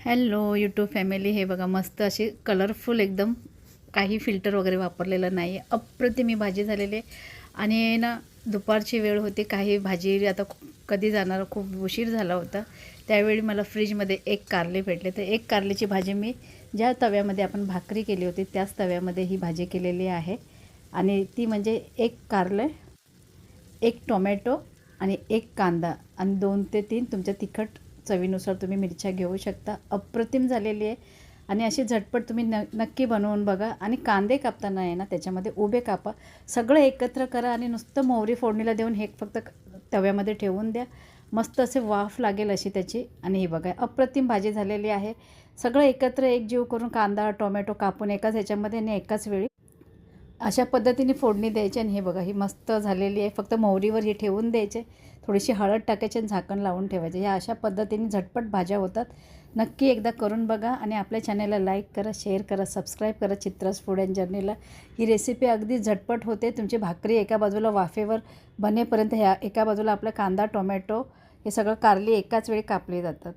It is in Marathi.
Hello YouTube family. हे बघा मस्त अशी कलरफुल एकदम, काही फिल्टर वगैरे वापरलेलं नाही आहे. अप्रतिम ही भाजी झालेली आहे. आणि ना दुपारची वेळ होती, काही भाजी आता कधी जाणार, खूप उशीर झाला होता. त्यावेळी मला फ्रीजमध्ये एक कारले भेटले, तर एक कारल्याची भाजी मी ज्या तव्यामध्ये आपण भाकरी केली होती त्याच तव्यामध्ये ही भाजी केलेली आहे. आणि ती म्हणजे एक कारले, एक टोमॅटो आणि एक कांदा आणि 2 ते 3 तुमच्या तिखट चवीनुसार तुम्ही मिरच्या घेऊ शकता. अप्रतिम झालेली आहे. आणि अशी झटपट तुम्ही नक्की बनवून बघा. आणि कांदे कापताना आहे ना त्याच्यामध्ये उभे कापा. सगळं एकत्र करा आणि नुसतं मोहरी फोडणीला देऊन हे फक्त तव्यामध्ये ठेवून द्या. मस्त असे वाफ लागेल अशी त्याची. आणि हे बघा अप्रतिम भाजी झालेली आहे. सगळं एकत्र एकजीव करून कांदा टोमॅटो कापून एकाच ह्याच्यामध्ये आणि एकाच वेळी अशा पद्धतीने फोडणी द्यायची. आणि हे बघा ही मस्त झालेली आहे. फक्त मोहरीवर ही ठेवून द्यायचे, थोडीशी हळद टाकायची आणि झाकण लावून ठेवायचे. ह्या अशा पद्धतीने झटपट भाज्या होतात. नक्की एकदा करून बघा. आणि आपल्या चॅनलला लाईक करा, शेअर करा, सबस्क्राईब करा Chitra's food and जर्नीला. He recipe अगदी झटपट होते. तुमची भाकरी एका बाजूला वाफेवर बनेपर्यंत ह्या एका बाजूला आपला कांदा टोमॅटो हे सगळं कारली एकाच वेळी कापली जातात.